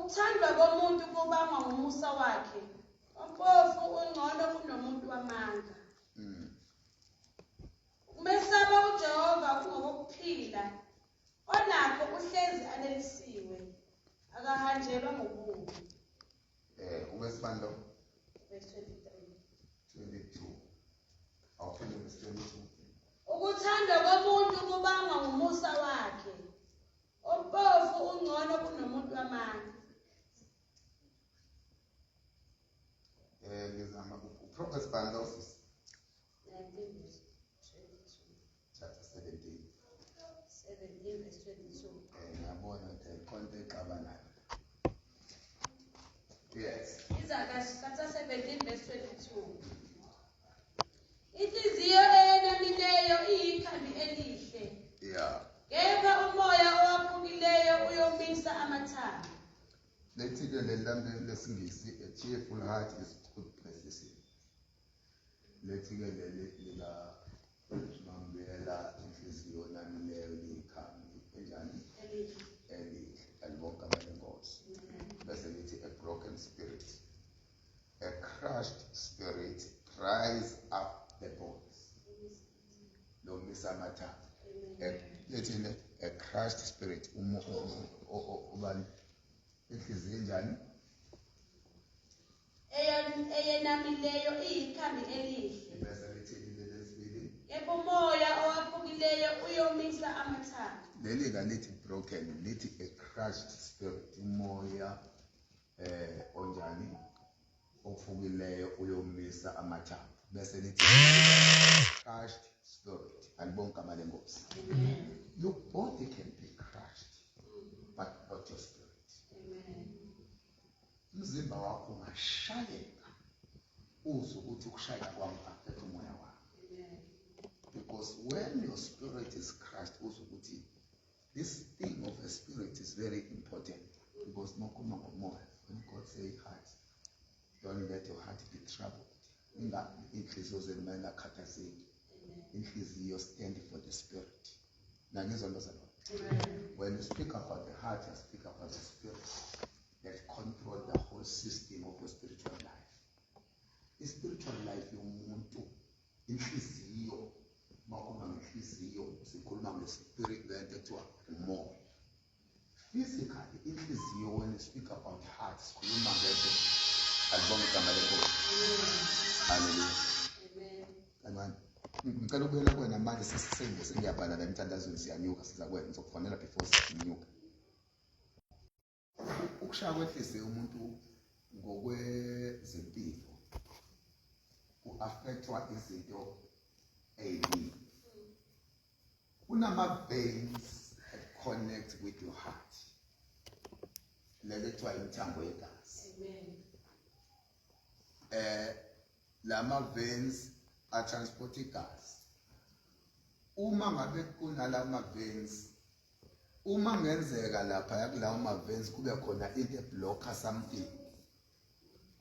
Ukuthandwa komuntu kubangwa ngumusa wakhe. Umpofu ungcono kunomuntu wamanga. Umesaba uJehova kungokuphila. Onakho uhlezi anelisiwe. Akahanjelwa ngobubi. Uwesibando Verse 23. 22. Awuphinde verse 22. Ukuthandwa komuntu kubangwa ngumusa wakhe. Umpofu ungcono kunomuntu wamanga. Ngizama Proverbs bundles 19 verse 22. chapter 17. 17 verse 22. Ngiyabona ukuthi konke exabanayo. Yes. Izaga 17 verse 22. Inhliziyo enamileyo iyikhambi elihle. Yeah. Kepha umoya owaphukileyo uyomisa amathambo. Lethi ke lelambe lesingisi a cheerful heart is good medicine. Lethi ke lila mambela inhliziyo namileyo iyikhambi enjani? Elihle. Alibonke abalenkosi. Bese lithi a broken spirit. A crushed spirit dries up the bones. Lo misa amathambo. Lethi a crushed spirit ubani inhliziyo enjani? Eyenamileyo iyikhambi elihle. Bese lithi lesibili. Kepha umoya owaphukileyo uyomisa amathambo. Leli lithi broken, lithi a crushed spirit, umoya onjani ofukileyo uyomisa amathambo. Bese lithi crushed spirit, alibonke igama lenkosi. Your body can be crushed, but not your spirit. Umzimba wakho ungashayeka uzwe ukuthi ukushayeka kwami affect umoya wakho. Because when your spirit is crushed, uzwe ukuthi this thing of a spirit is very important. Because when God say heart, don't let your heart be troubled. Inhliziyo zenu mayingakhathazeki. Inhliziyo stand for the spirit. When you speak about the heart, you speak about the spirit that control the whole system of your spiritual life. The spiritual life yomuntu inhliziyo makuma ngenhliziyo sikhuluma ngespirit lento ekuthiwa umoya. Physically inhliziyo when you speak about heart sikhuluma ngento alibonke igama lenkosi. Hallelujah. Amen. Ngicela ukubuyela kwena manje sisisenge sengiyabhala la emthandazweni siyanyuka sizakwenza sokufanele before sinyuka. Ukushaya kwenhliziyo umuntu ngokwezempilo ku-affectwa izinto eziningi. Kunama-veins that connect with your heart. Lele kuthiwa imithambo yegazi. Lama-veins atransporta igazi. Uma ngabe kunalama-veins, uma ngenzeka lapha kulawo ma-veins kube khona into eblocker something,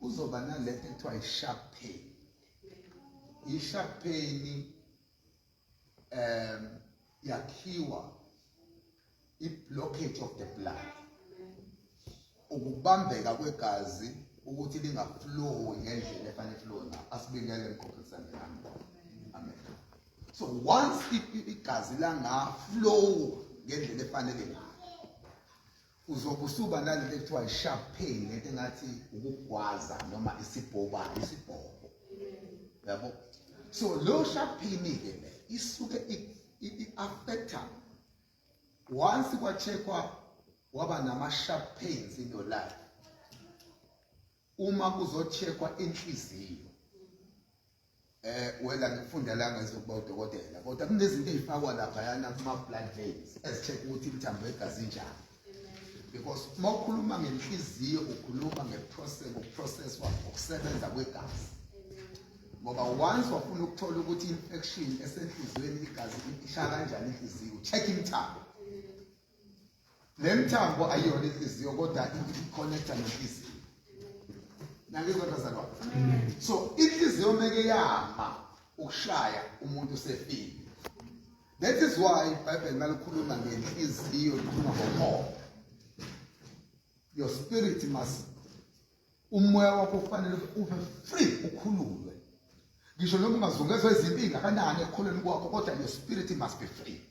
uzoba nalento ekuthiwa i-sharp pain. I-sharp pain yakhiwa i-blockage of the blood. Ukubambeka kwegazi ukuthi lingaflow ngendlela efanele flow na asibingele emkhokhelsane nami. Amen. So once igazi langaflow ngendlela efanele ngayo, uzobe usuba nalento ekuthiwa i-sharp pain, lento engathi ukugwaza noma isibhobo. Yabo? So lo sharp pain ke le isuke i-affecta once kwacheckwa waba nama-sharp pains in your life. Uma kuzocheckwa inhliziyo, wela ngifundela ngezokuba udokotela, kodwa kunezinto ezifakwa laphayana kuma-blood veins ezicheck ukuthi imithambo yegazi injani. Because uma ukhuluma ngenhliziyo ukhuluma ngeprocess ukusebenza kwegazi. Ngoba once wafuna ukuthola ukuthi infection esenhliziyweni igazi ishaya kanjani inhliziyo, check imithambo. Le mithambo ayiyona inhliziyo kodwa i-connecta nenhliziyo. Nangizodazalwa. So inhliziyo meke yama ukushaya umuntu usefile. That is why iBhayibheli malikhuluma ngenhliziyo likhuluma ngomoya. your spirit must, umoya wakho kufanele ube free, ukhululwe. Ngisho noma ungazungezwa izimpingi kanani ekholweni kwakho, kodwa your spirit must be free.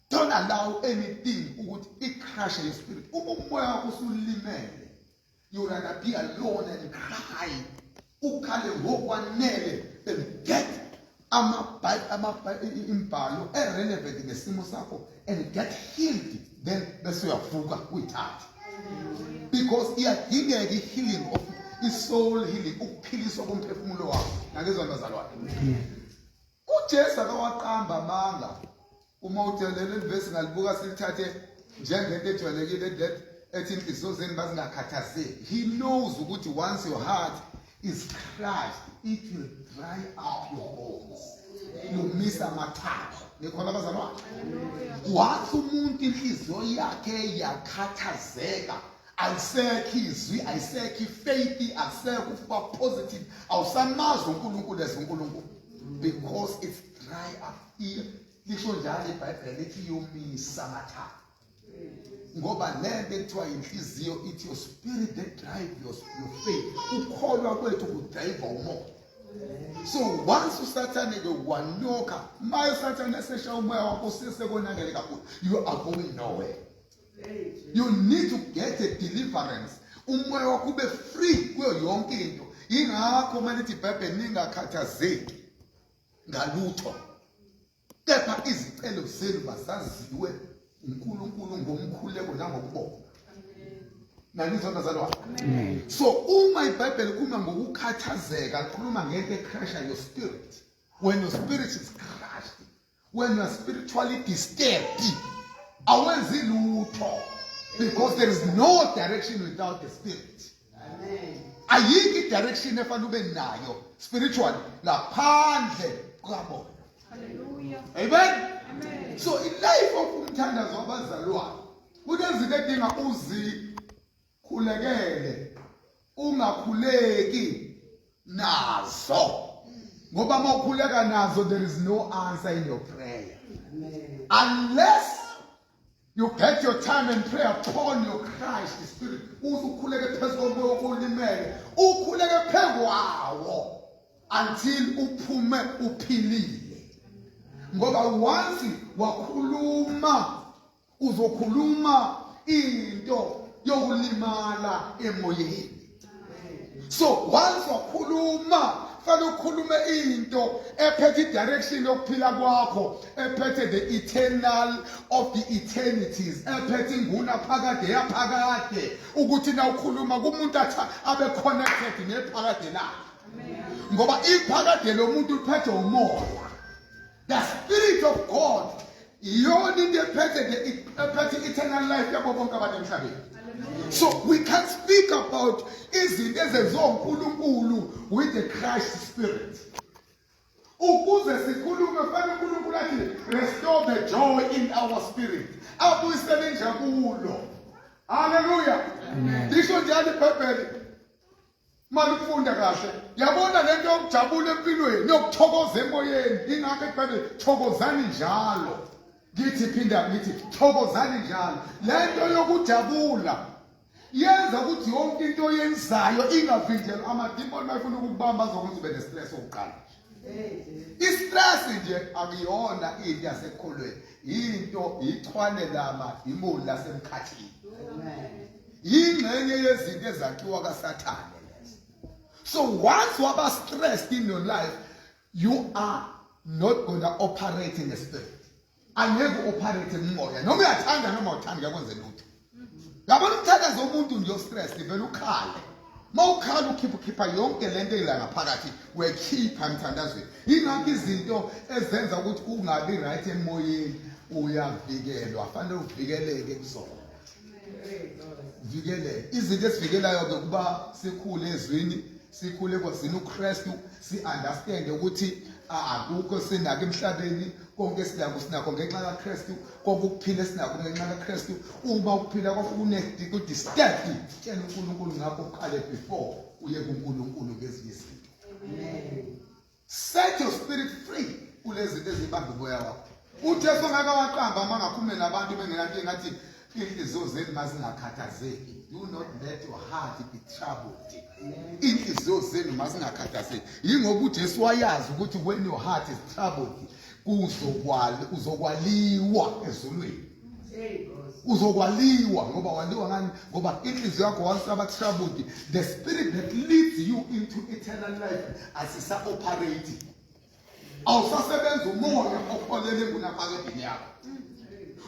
Don't allow anything ukuthi icrush your spirit. Uma umoya wakho usulimele, you rather be alone and cry. Ukhale ngokwanele and get imbhalo relevant ngesimo sakho and get healed. Then bese uyavuka uyithathe. Because iyadingeka healing of soul healing, ukuphiliswa komphefumulo wakho. Nakezwa bazalwane. uJesu akawaqamba amanga. Uma uthelele ivesi ngalibuka silithathe njengento ejwayelekile that ethi inhliziyo zenu bazingakhathazeki. He knows ukuthi once your heart is crushed, it will dry up your bones. You miss amathambo. Nikhona bazalwane. Once umuntu inhliziyo yakhe yakhathazeka, ayisekho izwi, ayisekho ifaith, ayisekho ukuba positive, awusamazi uNkulunkulu ezinkulunkulu, because it's dry up. Lisho njalo iBhayibheli lithi yomisa amathambo. Ngoba lento ekuthiwa inhliziyo, it's your spirit that drive your faith. Ukholwa kwethu kudrive umoya. So once uSathane ke wanyoka, maye uSathane esesha umoya wakho sesekonakele kakhulu, you are going nowhere. You need to get a deliverance. Umoya wakho ube free kuyo yonke into. Ingakho manje iBhayibheli ningakhathazeki ngalutho. Kepha izicelo zenu bazaziwe uNkulunkulu ngomkhuleko nangokubonga. Nanizwa bazalwane. So uma iBhayibheli kuma ngokukhathazeka likhuluma ngento ecrusha your spirit. When your spirit is crushed, when you are spiritually disturbed, awenzi lutho, because there is no direction without the spirit. Ayikho direction efanele ube nayo spiritually laphandle kwabona. Hallelujah. Amen. Amen. So in life of umthandazo wabazalwane, kunezinto edinga uzikhulekele, ungakhuleki nazo. Ngoba mawukhuleka nazo, there is no answer in your prayer. Unless you get your time and pray upon your Christ the Spirit. Ukhuleke phezu komoya olimele, ukhuleke phezu kwawo until uphume uphilile. Ngoba once wakhuluma, uzokhuluma into yokulimala emoyeni. So once wakhuluma, fanele ukhulume into ephethe direction yokuphila kwakho, ephethe the eternal of the eternities, ephethe inguna phakade yaphakade, ukuthi na ukhuluma kumuntu abe connected nephakade lakhe. Ngoba iphakade lomuntu uphethe umoya. The Spirit of God, yona into ephethe eternal life yabo bonke abantu emhlabeni. So we can speak about izinto ezenziwa uNkulunkulu with the Christ Spirit. Ukuze sikhulume fanele uNkulunkulu athi restore the joy in our spirit. Abuyisele injabulo. Hallelujah. Lisho njalo iBhayibheli. Malifunda kahle. Yabona lento yokujabula empilweni, yokuthokoza emoyeni. Ingakho iBhayibheli thokozani njalo. Ngithi phinda ngithi thokozani njalo. Lento yokujabula yenza ukuthi yonke into oyenzayo ingavinjelwa amadimoni mayifuna ukubamba azokwenza ube nestress okuqala. Istress nje akuyona into yasekholweni, into ichwane lama imoli lasemkhathini. Ingxenye yezinto ezakhiwa kaSathane lezo. So once waba stressed in your life, you are not going to operate in the spirit. Angeke operate emoya. Noma uyathanda noma uthanda yakwenze lutho. Yabona umthandazo womuntu nje stress ivela ukhale. Mawukhala ukhipha yonke lento eyila ngaphakathi, wekhipha emthandazweni. Ingakho izinto ezenza ukuthi ungabi right emoyeni uyavikelwa, fanele uvikeleke kuzona. Vikeleke. Izinto esivikelayo ke kuba sikhule ezwini, sikhule kwazini uKristu, si understand ukuthi akukho sinako emhlabeni, konke sinako ngenxa kaKristu, konke ukuphila sinako ngenxa kaKristu. Uma ukuphila kwakho kudisturbed, tshela uNkulunkulu ngakho uqale before uye kuNkulunkulu ngezinye izinto. Amen. Set your spirit free kulezi zinto ezibamba umoya wakho. uJesu ngaka waqamba mangakhume nabantu bengenanto engathi inhliziyo zenu mazingakhathazeki. Do not let your heart be troubled. Inhliziyo zenu mazingakhathazeki. Yingoba uJesu wayazi ukuthi when your heart is troubled uzokwaliwa ezulwini. Uzokwaliwa ngoba waliwa ngani? Ngoba inhliziyo yakho once aba troubled, the spirit that leads you into eternal life asisa operate. Awusasebenza umoya opholele kunapaketini yakho.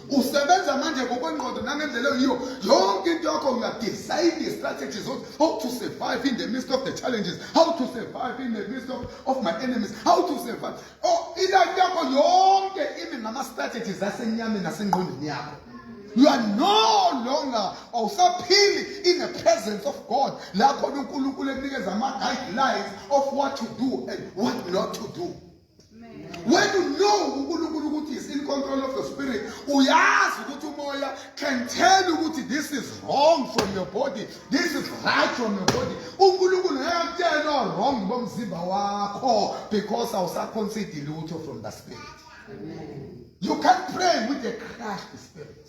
Usebenza manje ngokwengqondo nangendlela yiyo yonke into yakho you decide strategies how to survive in the midst of the challenges, how to survive in the midst of my enemies, how to survive. Oh, ilife yakho yonke ime ngama strategies asenyameni nasengqondweni yakho. You are no longer awusaphili in the presence of God. La khona uNkulunkulu ekunikeza ama guidelines of what to do and what not to do. When you know uNkulunkulu ukuthi is in control of the spirit, uyazi ukuthi umoya can tell you ukuthi this is wrong from your body, this is right from your body. uNkulunkulu uyakutshela wrong bomzimba wakho because awusaconsider lutho from the spirit. Amen. You can't pray with a crushed spirit.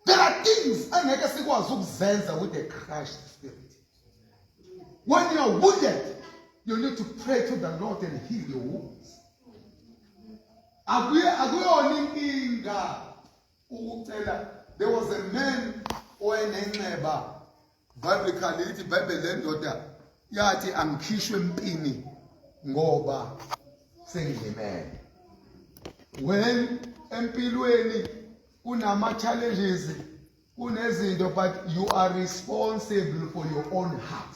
There are things angeke sikwazi ukuzenza with a crushed spirit. When you are wounded, you need to pray to the Lord and heal your wounds. There was a man owayenenxeba biblically lithi iBhayibheli lendoda yathi angikhishwe empini ngoba sengilimele. When empilweni kunama challenges kunezinto, but you are responsible for your own heart.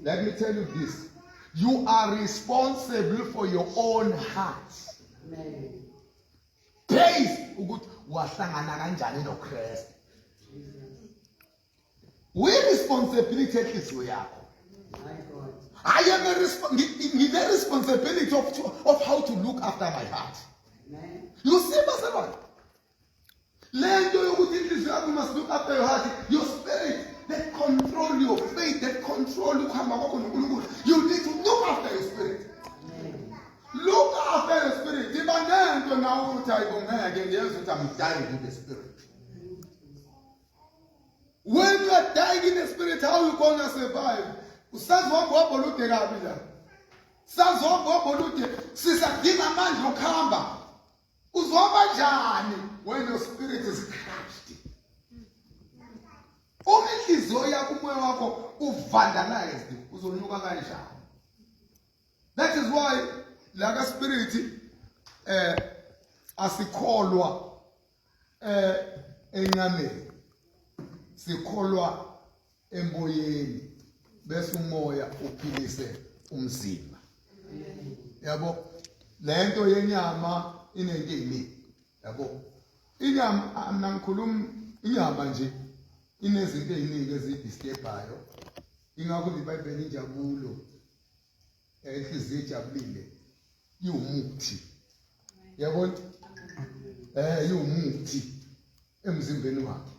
Let me tell you this. You are responsible for your own heart. Praise ukuthi wahlangana kanjani noKristu. We responsibility enhliziyo yakho. I am a responsibility of how to look after my heart. You see, Master, lento yokuthi inhliziyo yakho must look after your heart, your spirit that control your faith, that control ukuhamba kwakho noNkulunkulu. You need to look after your spirit. Look after your spirit. Iba nento nawe uthi ayibongeke ngiyeza ukuthi I'm dying in the spirit. When you are dying in the spirit, how you gonna survive? Usazohamba wabolude kabi la. Sazohamba wabolude sisadinga amandla okuhamba. Uzohamba njani when your spirit is crushed? Uma inhliziyo yakho umoya wakho uvandalized, uzonyuka kanjani? That is why like a spirit asikholwa enyameni, sikholwa emoyeni bese umoya uphilise umzimba. Yabo lento yenyama inento eziningi. Yabo inyama anangikhuluma inyama nje inezinto eziningi ezidisturbayo. Ingakho iBhayibheli injabulo enhliziyo ejabulile iwumuthi. Yabona iwumuthi emzimbeni wakhe.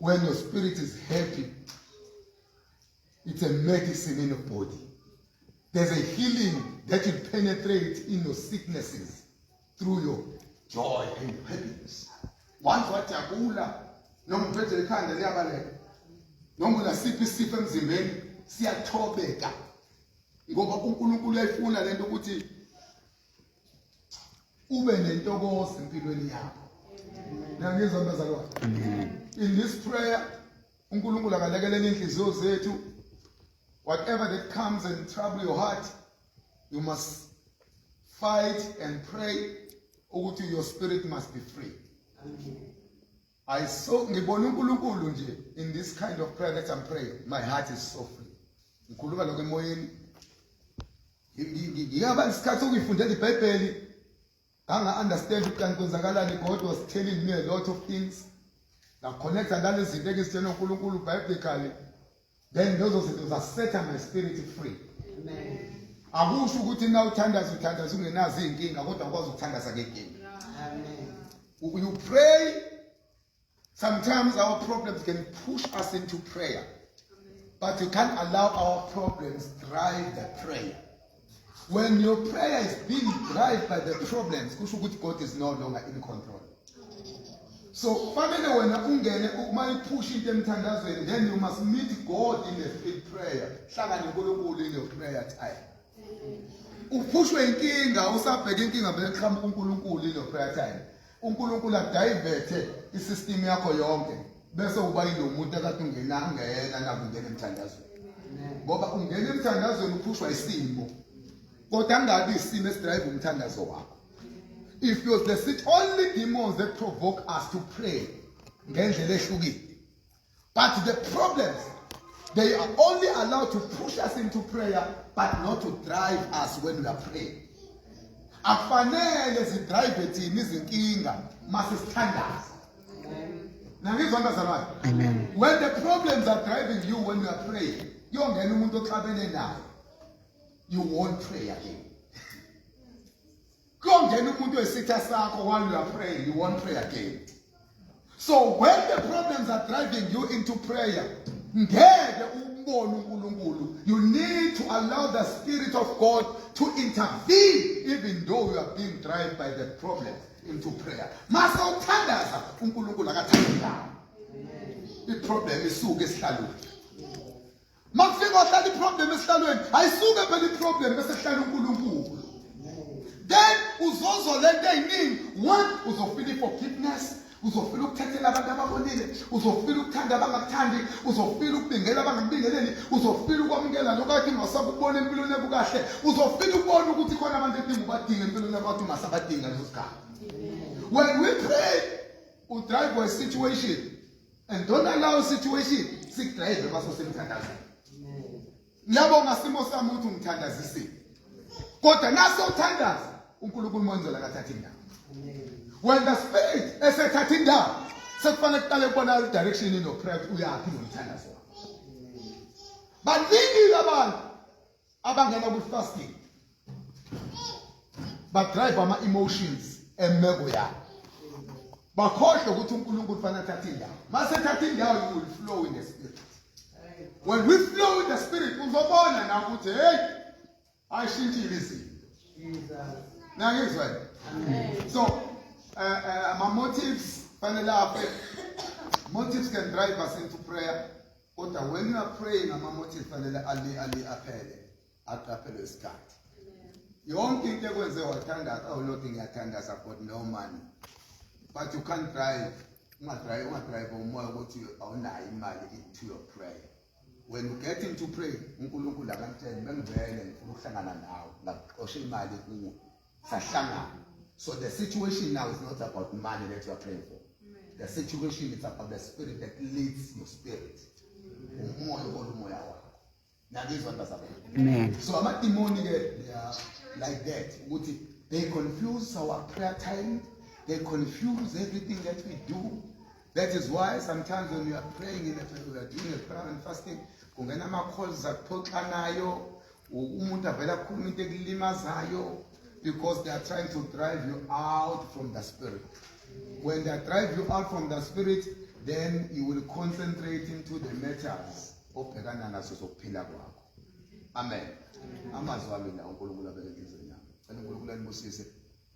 When your spirit is happy, it's a medicine in your body. There's a healing that will penetrate in your sicknesses through your joy and your happiness. Once wajabula noma uphethe ikhanda liyabaleka noma unasiphi isifo emzimbeni siyathobeka ngoba uNkulunkulu uyayifuna lento ukuthi ube nentokozo empilweni yakho. Ngiyangizwa bazalwane. In this prayer uNkulunkulu akalekelela inhliziyo zethu. Whatever that comes and trouble your heart, you must fight and pray ukuthi your spirit must be free. I saw ngibona uNkulunkulu nje in this kind of prayer that I'm praying. My heart is so free. Ngikhuluma lokho emoyeni. Ngiyaba isikhathi ukufundela iBhayibheli. I understand ukuthi kwenzakalani. God was telling me a lot of things. Na connect ngale zinto engizitshela uNkulunkulu biblically. Then those are set my spirit free. Amen. Akusho ukuthi na uthandaza ungenazo inkinga kodwa ukwazi ukuthandaza ngenkinga. Amen. You pray. Sometimes our problems can push us into prayer. But you can't allow our problems drive the prayer. When your prayer is being driven by the problems, God is no longer in control. So fanele wena ungene uma ipush into emthandazweni, then you must meet God in prayer. Hlangana noNkulunkulu in your prayer time. Upushwe inkinga, usabheka inkinga bese qhamuka uNkulunkulu in your prayer time. uNkulunkulu adiverte isystem yakho yonke bese uba yilomuntu akade ungena nakungena emthandazweni. Ngoba ungena emthandazweni uphushwa isimo. Kodwa angabi isimo esidrive umthandazo wakho. If you're the only demons that provoke us to pray, ngendlela ehlukile. But the problems, they are only allowed to push us into prayer, but not to drive us when we are praying. Akufanele zidrive thina izinkinga masisithandaza. Nangizonda zalwane. Amen. When the problems are driving you when you are praying, yongena umuntu oxabene naye, you won't pray again. Kongena umuntu esitha sakho while you are praying, you won't pray again. So when the problems are driving you into prayer, you need to allow the Spirit of God to intervene, even though you are being driven by the problem into prayer. The problem is so esihlalweni. Makufika ohlala iproblem esihlalweni, ayisuke phela iproblem bese kuhlala uNkulunkulu. Then uzozo lento eyiningi, one uzofila forgiveness, uzofila ukuthethela abantu ababonile, uzofila ukuthanda abangakuthandi, uzofila ukubingela abangakubingeleli, uzofila ukwamukela lokade ungasakubona empilweni yakho kahle, uzofila ukubona ukuthi khona abantu edinga ubadinga empilweni yakho ungasabadinga leso sikhathi. When we pray, we drive by a situation and don't allow a situation to drive the person semthandazweni. Ngiyabonga simo sami ukuthi ngithandazisile. Kodwa naso uthandaza uNkulunkulu menzela kathatha indawo. When the Spirit esethatha indawo, sekufanele kuqale kubona direction in your prayer uyaphi nomthandazo wakho. Baningi abantu abangena ku fasting, but drive ama emotions emeko yakho. Bakhohlwa ukuthi uNkulunkulu kufanele athathe indawo. Masethatha indawo, you will flow in the Spirit. When we flow in the Spirit, uzobona na ukuthi hey, ayishintshile izinto. Nangizwa. So my motives motives can drive us into prayer. But when you are praying, my motives apele isikhathi. Yonke into ekwenze wathandaza, oh Lord ngiyathandaza but no money. But you can't drive. Ungadrive umoya ukuthi awunayo imali into your prayer. When you get into prayer, uNkulunkulu akantshela bengivele ngifuna ukuhlangana nawe, ngaxosha imali kuwe. Sahlangana. So the situation now is not about money that you are praying for. The situation is about the Spirit that leads your spirit. Amen. So I'm demonic, they are like that. They confuse our prayer time. They confuse everything that we do. That is why sometimes when we are praying, we are doing a prayer and fasting, because they are trying to drive you out from the Spirit. When they drive you out from the Spirit, then you will concentrate into the matters of the Amen.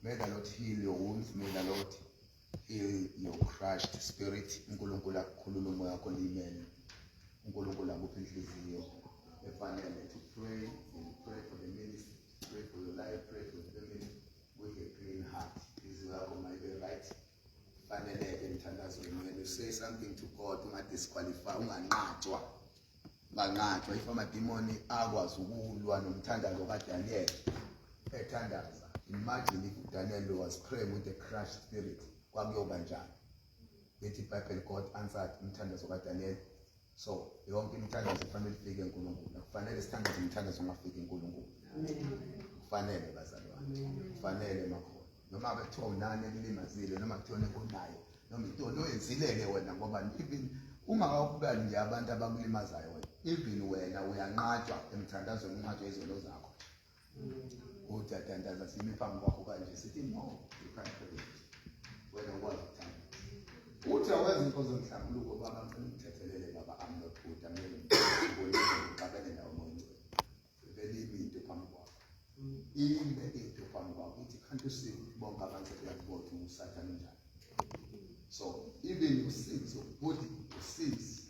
May the Lord heal your wounds. May the Lord heal your crushed spirit. To pray and pray for the ministry, pray for your life, pray for the family with a clean heart. This is welcome, my dear, right? Finally, when you say something to God, you might disqualify. If I'm a demon, I was one umthandazo kaDaniel. Imagine if Daniel was praying with a crushed spirit. God answered umthandazo kaDaniel. So, yonke imithandazo kufanele ifike eNkulunkulu. Kufanele sithandaze imithandazo ongafiki eNkulunkulu. Kufanele bazalwane. Kufanele makho. Noma bethiwa unani ekulimazile, noma kuthiwa unayo, noma into oyenzileke wena ngoba even ungakubali nje abantu abakulimazayo wena. Even wena uyanqatshwa emthandazweni, unqatshwa izono zakho. Uthi athandaza simi phambi kwakho kanje sithi no, you can't pray. Wena ukwazi ukuthanda. Uthi awazi inkozo zomhlambuluko baba ngithethelele baba I'm not good. Ngibonile ndawo monke. Vele into phambi kwakho. Into phambi kwakho uthi can't you see bonke abantu beyakubothi usathana njani. So even usizi body usizi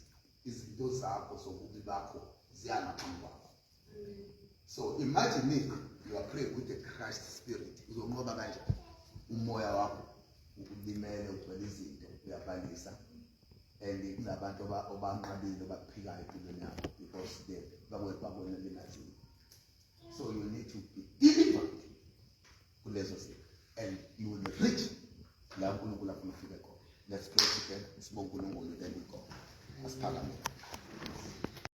izinto zakho zokubi bakho ziyangaphambi kwakho. So imagine if you are praying with a crushed spirit, uzonqoba kanjani? Umoya wakho ukulimele ugcwele izinto uyabalisa, and kunabantu abanqabile baphikayo empilweni yakho because they babona limazini. So you need to be delivered kulezo zinto and you will reach la uNkulunkulu afuna ufike khona. Let's pray together. Sibonge uNkulunkulu then we go. Asiphakame.